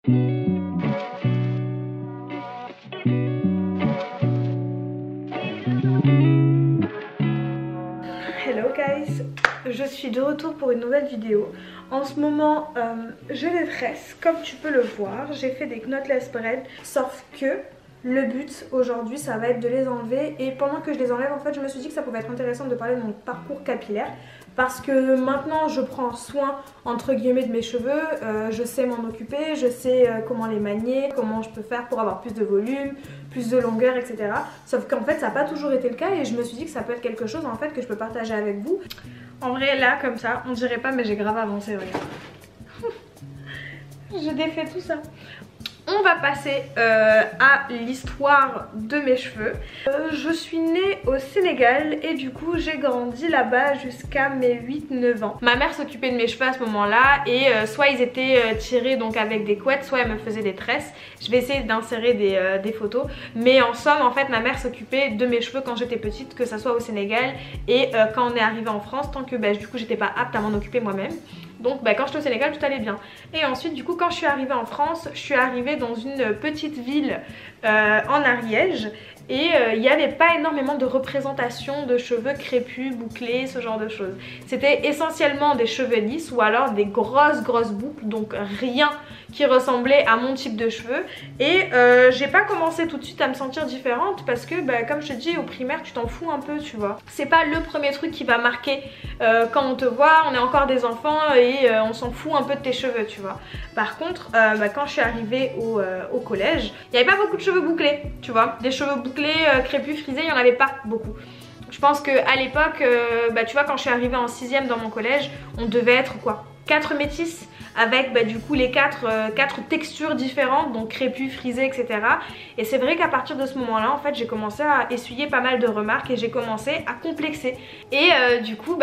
Hello guys, je suis de retour pour une nouvelle vidéo. En ce moment, je les tresse comme tu peux le voir. J'ai fait des knotless braids, sauf que le but aujourd'hui ça va être de les enlever. Et pendant que je les enlève, en fait je me suis dit que ça pouvait être intéressant de parler de mon parcours capillaire. Parce que maintenant je prends soin entre guillemets de mes cheveux, je sais m'en occuper, je sais comment les manier, comment je peux faire pour avoir plus de volume, plus de longueur, etc. Sauf qu'en fait ça n'a pas toujours été le cas et je me suis dit que ça peut être quelque chose en fait que je peux partager avec vous. En vrai là comme ça, on dirait pas mais j'ai grave avancé, regarde. Je défais tout ça. On va passer à l'histoire de mes cheveux. Je suis née au Sénégal et du coup j'ai grandi là-bas jusqu'à mes 8-9 ans. Ma mère s'occupait de mes cheveux à ce moment-là et soit ils étaient tirés donc avec des couettes, soit elle me faisait des tresses. Je vais essayer d'insérer des photos. Mais en somme en fait ma mère s'occupait de mes cheveux quand j'étais petite, que ça soit au Sénégal et quand on est arrivé en France, tant que du coup j'étais pas apte à m'en occuper moi-même. Donc quand j'étais au Sénégal tout allait bien. Et ensuite du coup quand je suis arrivée en France, je suis arrivée dans une petite ville en Ariège. Et il n'y avait pas énormément de représentation de cheveux crépus, bouclés, ce genre de choses. C'était essentiellement des cheveux lisses ou alors des grosses boucles, donc rien qui ressemblait à mon type de cheveux. Et j'ai pas commencé tout de suite à me sentir différente parce que comme je te dis, au primaire tu t'en fous un peu, tu vois. C'est pas le premier truc qui va marquer quand on te voit, on est encore des enfants et on s'en fout un peu de tes cheveux, tu vois. Par contre quand je suis arrivée au collège, il n'y avait pas beaucoup de cheveux bouclés, tu vois. Des cheveux bouclés, crépus, frisés, il n'y en avait pas beaucoup. Je pense qu'à l'époque, tu vois, quand je suis arrivée en 6ème dans mon collège, on devait être quoi, 4 métisses avec du coup les 4 textures différentes, donc crépus, frisés, etc. Et c'est vrai qu'à partir de ce moment-là, en fait, j'ai commencé à essuyer pas mal de remarques et j'ai commencé à complexer. Et du coup,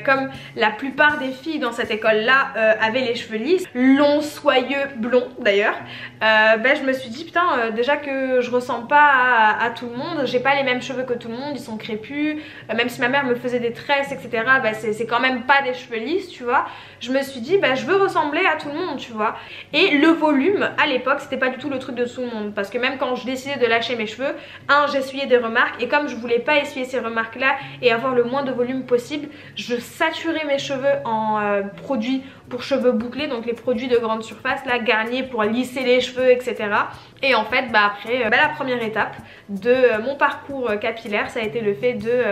comme la plupart des filles dans cette école-là avaient les cheveux lisses, longs, soyeux, blonds d'ailleurs, je me suis dit putain, déjà que je ressemble pas à tout le monde, j'ai pas les mêmes cheveux que tout le monde, ils sont crépus, même si ma mère me faisait des tresses, etc. C'est quand même pas des cheveux lisses, tu vois. Je me suis dit je veux ressembler à tout le monde, tu vois. Et le volume à l'époque c'était pas du tout le truc de tout le monde, parce que même quand je décidais de lâcher mes cheveux, j'essuyais des remarques et comme je voulais pas essuyer ces remarques là et avoir le moins de volume possible, je saturais mes cheveux en produits pour cheveux bouclés, donc les produits de grande surface là, Garnier pour lisser les cheveux, etc. Et en fait après la première étape de mon parcours capillaire, ça a été le fait de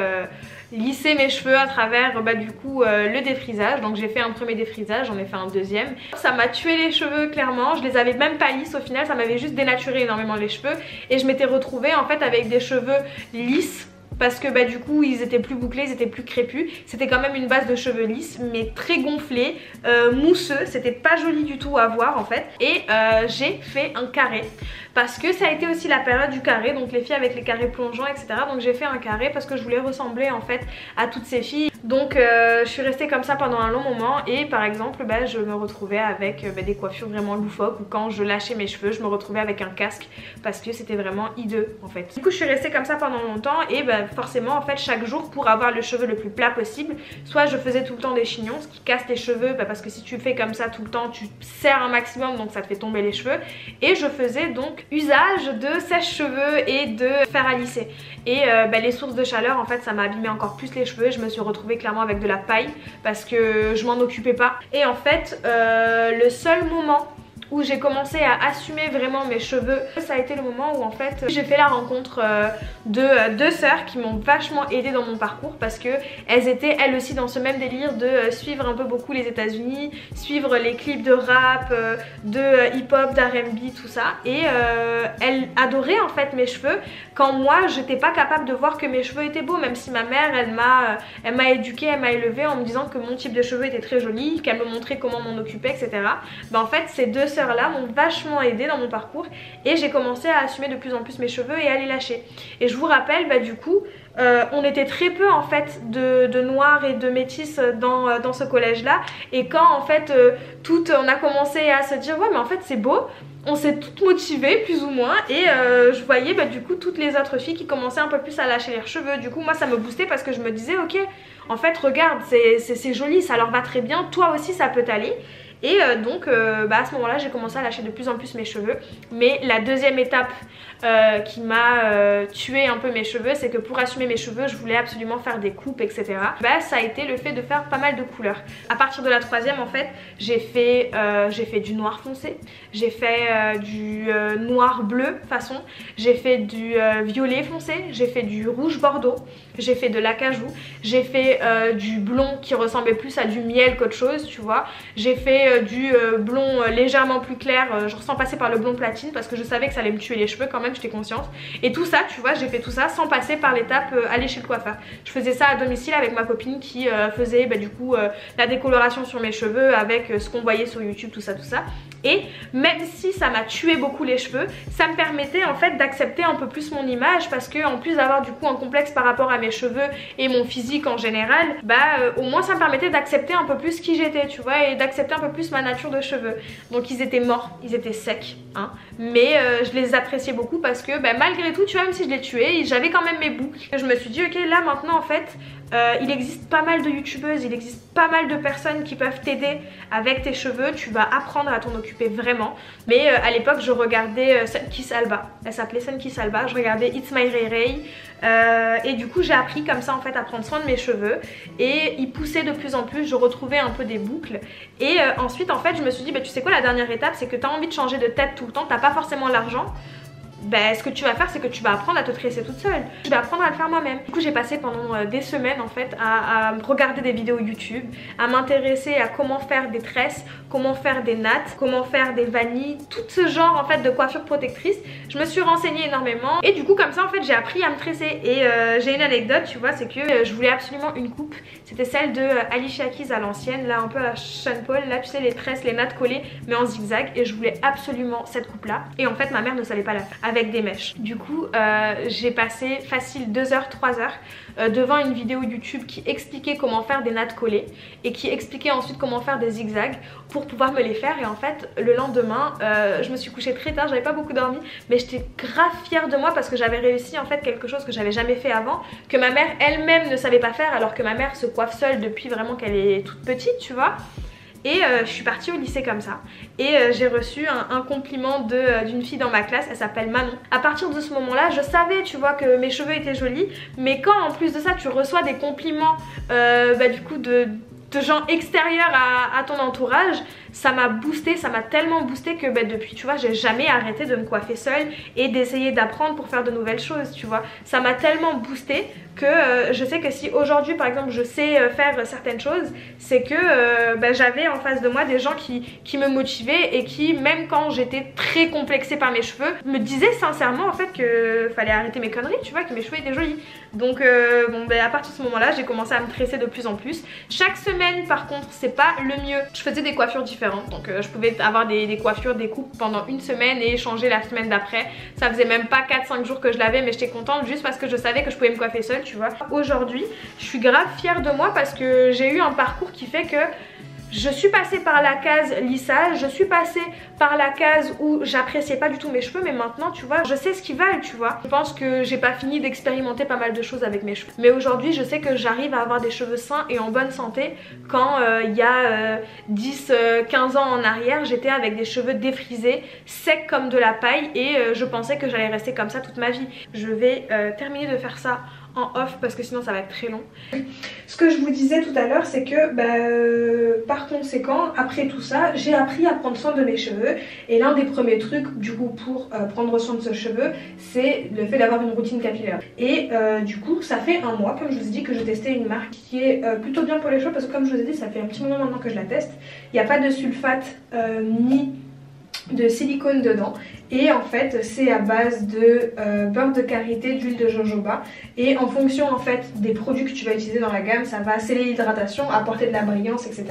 lisser mes cheveux à travers du coup le défrisage. Donc j'ai fait un premier défrisage, j'en ai fait un deuxième. Ça m'a tué les cheveux clairement, je les avais même pas lisses au final, ça m'avait juste dénaturé énormément les cheveux. Et je m'étais retrouvée en fait avec des cheveux lisses parce que du coup ils étaient plus bouclés, ils étaient plus crépus. C'était quand même une base de cheveux lisses mais très gonflés, mousseux, c'était pas joli du tout à voir en fait. Et j'ai fait un carré parce que ça a été aussi la période du carré, donc les filles avec les carrés plongeants, etc. Donc j'ai fait un carré parce que je voulais ressembler en fait à toutes ces filles. Donc je suis restée comme ça pendant un long moment et par exemple je me retrouvais avec des coiffures vraiment loufoques, ou quand je lâchais mes cheveux je me retrouvais avec un casque parce que c'était vraiment hideux en fait. Du coup je suis restée comme ça pendant longtemps et forcément en fait chaque jour, pour avoir le cheveu le plus plat possible, soit je faisais tout le temps des chignons, ce qui casse tes cheveux parce que si tu fais comme ça tout le temps tu serres un maximum donc ça te fait tomber les cheveux. Et je faisais donc usage de sèche-cheveux et de fer à lisser. Et les sources de chaleur en fait ça m'a abîmé encore plus les cheveux. Je me suis retrouvée clairement avec de la paille parce que je m'en occupais pas. Et en fait le seul moment où j'ai commencé à assumer vraiment mes cheveux, ça a été le moment où en fait j'ai fait la rencontre de deux sœurs qui m'ont vachement aidée dans mon parcours, parce que elles étaient elles aussi dans ce même délire de suivre un peu beaucoup les États-Unis, suivre les clips de rap, de hip-hop, d'R&B, tout ça. Et elles adoraient en fait mes cheveux quand moi j'étais pas capable de voir que mes cheveux étaient beaux, même si ma mère elle m'a éduquée, elle m'a élevée en me disant que mon type de cheveux était très joli, qu'elle me montrait comment m'en occuper, etc. En fait ces deux sœurs là m'ont vachement aidée dans mon parcours et j'ai commencé à assumer de plus en plus mes cheveux et à les lâcher. Et je vous rappelle du coup on était très peu en fait de noirs et de métis dans ce collège là, et quand en fait on a commencé à se dire ouais mais en fait c'est beau, on s'est toutes motivées plus ou moins, et je voyais du coup toutes les autres filles qui commençaient un peu plus à lâcher leurs cheveux. Du coup moi ça me boostait parce que je me disais ok en fait regarde c'est joli, ça leur va très bien, toi aussi ça peut t'aller. Et donc à ce moment là j'ai commencé à lâcher de plus en plus mes cheveux. Mais la deuxième étape qui m'a tué un peu mes cheveux, c'est que pour assumer mes cheveux je voulais absolument faire des coupes etc. Ça a été le fait de faire pas mal de couleurs. À partir de la troisième en fait j'ai fait du noir foncé, j'ai fait du noir bleu façon, j'ai fait du violet foncé, j'ai fait du rouge bordeaux, j'ai fait de l'acajou, j'ai fait du blond qui ressemblait plus à du miel qu'autre chose tu vois, j'ai fait du blond légèrement plus clair, genre sans passer par le blond platine parce que je savais que ça allait me tuer les cheveux quand même, j'étais consciente. Et tout ça tu vois, j'ai fait tout ça sans passer par l'étape aller chez le coiffeur. Je faisais ça à domicile avec ma copine qui faisait du coup la décoloration sur mes cheveux avec ce qu'on voyait sur YouTube, tout ça. Et même si ça m'a tué beaucoup les cheveux, ça me permettait en fait d'accepter un peu plus mon image parce que en plus d'avoir du coup un complexe par rapport à mes cheveux et mon physique en général, au moins ça me permettait d'accepter un peu plus qui j'étais tu vois, et d'accepter un peu plus ma nature de cheveux. Donc ils étaient morts, ils étaient secs hein, mais je les appréciais beaucoup parce que malgré tout tu vois, même si je les tuais, j'avais quand même mes boucles. Je me suis dit ok, là maintenant en fait il existe pas mal de youtubeuses, il existe pas mal de personnes qui peuvent t'aider avec tes cheveux, tu vas apprendre à t'en occuper vraiment. Mais à l'époque je regardais Sunkiss Alba, elle s'appelait Sunkiss Alba, je regardais It's My Ray Ray et du coup j'ai appris comme ça en fait à prendre soin de mes cheveux et ils poussaient de plus en plus, je retrouvais un peu des boucles et ensuite en fait je me suis dit tu sais quoi, la dernière étape c'est que tu as envie de changer de tête tout le temps, t'as pas forcément l'argent. Ce que tu vas faire c'est que tu vas apprendre à te tresser toute seule, tu vas apprendre à le faire moi-même. Du coup j'ai passé pendant des semaines en fait à regarder des vidéos YouTube, à m'intéresser à comment faire des tresses, comment faire des nattes, comment faire des vanilles, tout ce genre en fait de coiffure protectrice. Je me suis renseignée énormément et du coup comme ça en fait j'ai appris à me tresser. Et j'ai une anecdote tu vois, c'est que je voulais absolument une coupe, c'était celle de Alicia Keys à l'ancienne, là un peu à la Sean Paul, là tu sais les tresses, les nattes collées mais en zigzag, et je voulais absolument cette coupe là et en fait ma mère ne savait pas la faire avec des mèches. Du coup j'ai passé facile 2 heures, 3 heures devant une vidéo YouTube qui expliquait comment faire des nattes collées et qui expliquait ensuite comment faire des zigzags pour pouvoir me les faire. Et en fait le lendemain je me suis couchée très tard, j'avais pas beaucoup dormi mais j'étais grave fière de moi parce que j'avais réussi en fait quelque chose que j'avais jamais fait avant, que ma mère elle-même ne savait pas faire alors que ma mère se coiffe seule depuis vraiment qu'elle est toute petite tu vois. Et je suis partie au lycée comme ça. Et j'ai reçu un compliment d'une fille dans ma classe, elle s'appelle Manon. À partir de ce moment-là, je savais, tu vois, que mes cheveux étaient jolis. Mais quand en plus de ça, tu reçois des compliments du coup de gens extérieurs à ton entourage, ça m'a boosté, ça m'a tellement boosté que depuis tu vois j'ai jamais arrêté de me coiffer seule et d'essayer d'apprendre pour faire de nouvelles choses tu vois. Ça m'a tellement boosté que je sais que si aujourd'hui par exemple je sais faire certaines choses, c'est que j'avais en face de moi des gens qui me motivaient et qui même quand j'étais très complexée par mes cheveux me disaient sincèrement en fait que fallait arrêter mes conneries tu vois, que mes cheveux étaient jolis. Donc à partir de ce moment là j'ai commencé à me tresser de plus en plus. Chaque semaine par contre c'est pas le mieux, je faisais des coiffures différentes. Donc je pouvais avoir des coiffures, des coupes pendant une semaine et changer la semaine d'après. Ça faisait même pas 4-5 jours que je l'avais mais j'étais contente juste parce que je savais que je pouvais me coiffer seule tu vois. Aujourd'hui je suis grave fière de moi parce que j'ai eu un parcours qui fait que je suis passée par la case lissage, je suis passée par la case où j'appréciais pas du tout mes cheveux, mais maintenant tu vois je sais ce qu'ils valent tu vois. Je pense que j'ai pas fini d'expérimenter pas mal de choses avec mes cheveux, mais aujourd'hui je sais que j'arrive à avoir des cheveux sains et en bonne santé quand il y a 10-15 ans en arrière j'étais avec des cheveux défrisés, secs comme de la paille et je pensais que j'allais rester comme ça toute ma vie. Je vais terminer de faire ça en off parce que sinon ça va être très long. Ce que je vous disais tout à l'heure c'est que par conséquent après tout ça j'ai appris à prendre soin de mes cheveux et l'un des premiers trucs du coup pour prendre soin de ce cheveu c'est le fait d'avoir une routine capillaire. Et du coup ça fait un mois comme je vous ai dit que je testais une marque qui est plutôt bien pour les cheveux parce que comme je vous ai dit ça fait un petit moment maintenant que je la teste. Il n'y a pas de sulfate ni de silicone dedans et en fait c'est à base de beurre de karité, d'huile de jojoba et en fonction en fait des produits que tu vas utiliser dans la gamme ça va sceller l'hydratation, apporter de la brillance etc.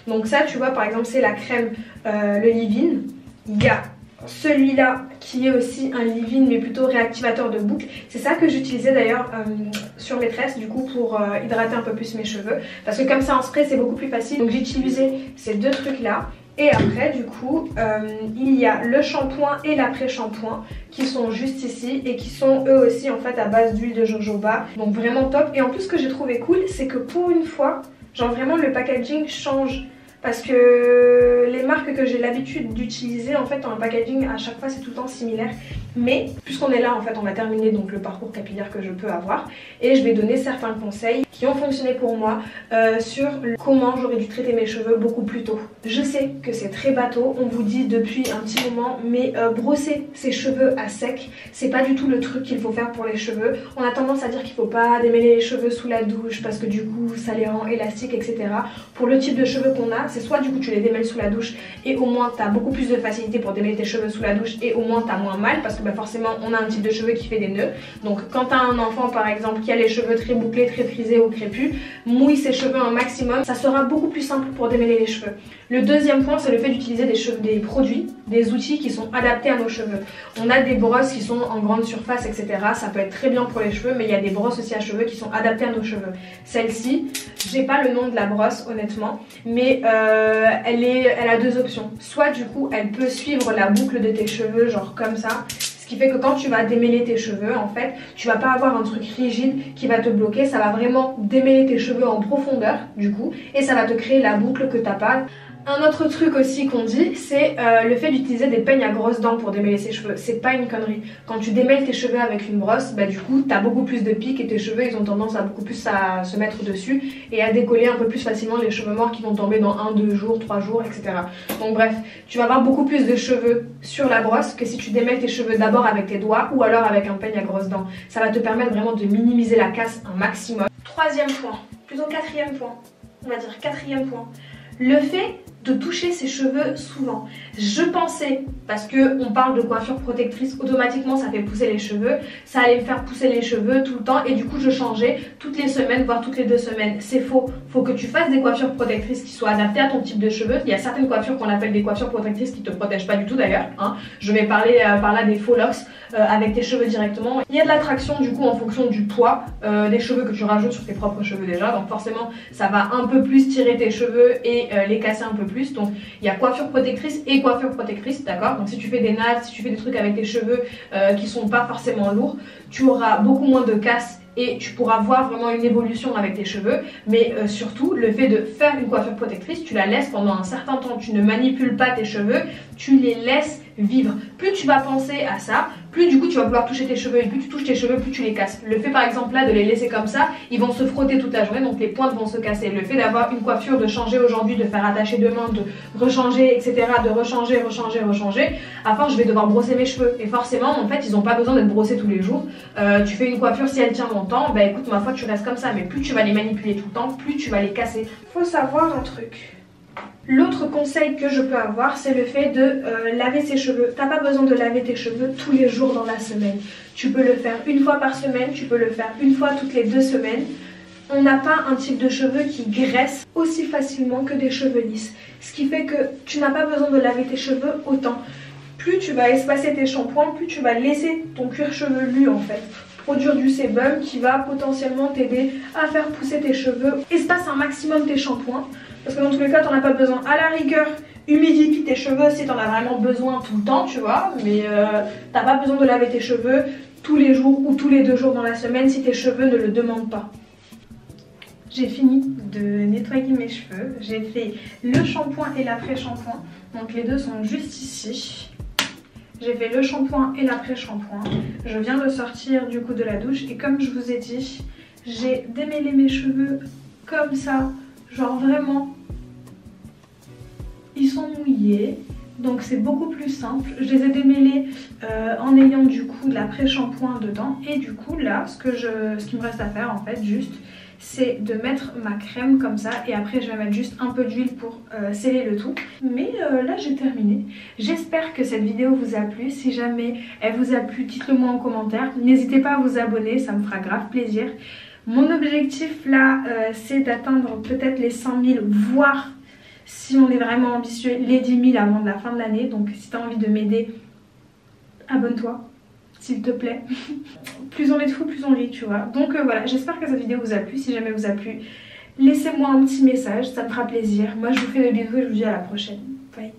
Donc ça tu vois par exemple c'est la crème le leave-in. Il y a celui-là qui est aussi un leave-in mais plutôt réactivateur de boucles, c'est ça que j'utilisais d'ailleurs sur mes tresses du coup pour hydrater un peu plus mes cheveux parce que comme ça en spray c'est beaucoup plus facile. Donc j'ai utilisé ces deux trucs là. Et après du coup il y a le shampoing et l'après-shampoing qui sont juste ici et qui sont eux aussi en fait à base d'huile de jojoba. Donc vraiment top. Et en plus ce que j'ai trouvé cool c'est que pour une fois genre vraiment le packaging change parce que les marques que j'ai l'habitude d'utiliser en fait dans le packaging à chaque fois c'est tout le temps similaire. Mais puisqu'on est là en fait on va terminer donc le parcours capillaire que je peux avoir et je vais donner certains conseils qui ont fonctionné pour moi sur comment j'aurais dû traiter mes cheveux beaucoup plus tôt. Je sais que c'est très bateau, on vous dit depuis un petit moment, mais brosser ses cheveux à sec c'est pas du tout le truc qu'il faut faire pour les cheveux. On a tendance à dire qu'il faut pas démêler les cheveux sous la douche parce que du coup ça les rend élastiques, etc. Pour le type de cheveux qu'on a, c'est soit du coup tu les démêles sous la douche et au moins tu as beaucoup plus de facilité pour démêler tes cheveux sous la douche et au moins tu as moins mal parce que bah, forcément on a un type de cheveux qui fait des nœuds. Donc quand tu as un enfant par exemple qui a les cheveux très bouclés, très frisés ou crépus, mouille ses cheveux un maximum, ça sera beaucoup plus simple pour démêler les cheveux. Le deuxième point c'est le fait d'utiliser des produits, des outils qui sont adaptés à nos cheveux. On a des brosses qui sont en grande surface, etc. Ça peut être très bien pour les cheveux, mais il y a des brosses aussi à cheveux qui sont adaptées à nos cheveux. Celle-ci, j'ai pas le nom de la brosse honnêtement, mais elle a deux options. Soit du coup elle peut suivre la boucle de tes cheveux genre comme ça, ce qui fait que quand tu vas démêler tes cheveux en fait tu vas pas avoir un truc rigide qui va te bloquer, ça va vraiment démêler tes cheveux en profondeur du coup et ça va te créer la boucle que t'as pas. Un autre truc aussi qu'on dit, c'est le fait d'utiliser des peignes à grosses dents pour démêler ses cheveux. C'est pas une connerie. Quand tu démêles tes cheveux avec une brosse, bah du coup t'as beaucoup plus de pics et tes cheveux ils ont tendance à beaucoup plus à se mettre dessus et à décoller un peu plus facilement les cheveux morts qui vont tomber dans 1, 2 jours, 3 jours, etc. Donc bref, tu vas avoir beaucoup plus de cheveux sur la brosse que si tu démêles tes cheveux d'abord avec tes doigts ou alors avec un peigne à grosses dents. Ça va te permettre vraiment de minimiser la casse un maximum. Troisième point, plutôt quatrième point, on va dire quatrième point. Le fait de toucher ses cheveux souvent. Je pensais, parce que on parle de coiffure protectrice, automatiquement ça fait pousser les cheveux, ça allait me faire pousser les cheveux tout le temps et du coup je changeais toutes les semaines voire toutes les 2 semaines. C'est faux, faut que tu fasses des coiffures protectrices qui soient adaptées à ton type de cheveux. Il y a certaines coiffures qu'on appelle des coiffures protectrices qui te protègent pas du tout d'ailleurs, hein. Je vais parler par là des faux locks avec tes cheveux directement. Il y a de l'attraction du coup en fonction du poids des cheveux que tu rajoutes sur tes propres cheveux déjà, donc forcément ça va un peu plus tirer tes cheveux et les casser un peu plus. Donc il y a coiffure protectrice et coiffure protectrice, d'accord. Donc si tu fais des nattes, si tu fais des trucs avec tes cheveux qui sont pas forcément lourds, tu auras beaucoup moins de casse et tu pourras voir vraiment une évolution avec tes cheveux. Mais surtout le fait de faire une coiffure protectrice, tu la laisses pendant un certain temps, tu ne manipules pas tes cheveux, tu les laisses vivre. Plus tu vas penser à ça, plus du coup tu vas vouloir toucher tes cheveux et plus tu touches tes cheveux, plus tu les casses. Le fait par exemple là de les laisser comme ça, ils vont se frotter toute la journée donc les pointes vont se casser. Le fait d'avoir une coiffure, de changer aujourd'hui, de faire attacher demain, de rechanger, etc., de rechanger, à force je vais devoir brosser mes cheveux et forcément en fait ils n'ont pas besoin d'être brossés tous les jours. Tu fais une coiffure, si elle tient longtemps, bah écoute ma foi tu restes comme ça, mais plus tu vas les manipuler tout le temps, plus tu vas les casser. Faut savoir un truc. L'autre conseil que je peux avoir, c'est le fait de laver ses cheveux. T'as pas besoin de laver tes cheveux tous les jours dans la semaine. Tu peux le faire une fois par semaine, tu peux le faire une fois toutes les 2 semaines. On n'a pas un type de cheveux qui graisse aussi facilement que des cheveux lisses. Ce qui fait que tu n'as pas besoin de laver tes cheveux autant. Plus tu vas espacer tes shampoings, plus tu vas laisser ton cuir chevelu en fait produire du sébum qui va potentiellement t'aider à faire pousser tes cheveux. Espace un maximum tes shampoings. Parce que dans tous les cas, t'en as pas besoin. À la rigueur, humidifie tes cheveux si t'en as vraiment besoin tout le temps, tu vois. Mais t'as pas besoin de laver tes cheveux tous les jours ou tous les 2 jours dans la semaine si tes cheveux ne le demandent pas. J'ai fini de nettoyer mes cheveux. J'ai fait le shampoing et l'après-shampoing. Donc les deux sont juste ici. J'ai fait le shampoing et l'après-shampoing. Je viens de sortir du coup de la douche. Et comme je vous ai dit, j'ai démêlé mes cheveux comme ça. Genre vraiment, ils sont mouillés, donc c'est beaucoup plus simple. Je les ai démêlés en ayant du coup de l'après-shampoing dedans. Et du coup là, ce qui me reste à faire en fait juste, c'est de mettre ma crème comme ça. Et après je vais mettre juste un peu d'huile pour sceller le tout. Mais là j'ai terminé. J'espère que cette vidéo vous a plu. Si jamais elle vous a plu, dites-le moi en commentaire. N'hésitez pas à vous abonner, ça me fera grave plaisir. Mon objectif là c'est d'atteindre peut-être les 100 000 voire si on est vraiment ambitieux les 10 000 avant de la fin de l'année. Donc si tu as envie de m'aider, abonne-toi s'il te plaît. Plus on est de fous, plus on rit, tu vois. Donc voilà, j'espère que cette vidéo vous a plu. Si jamais vous a plu, laissez-moi un petit message, ça me fera plaisir. Moi je vous fais des bisous et je vous dis à la prochaine. Bye.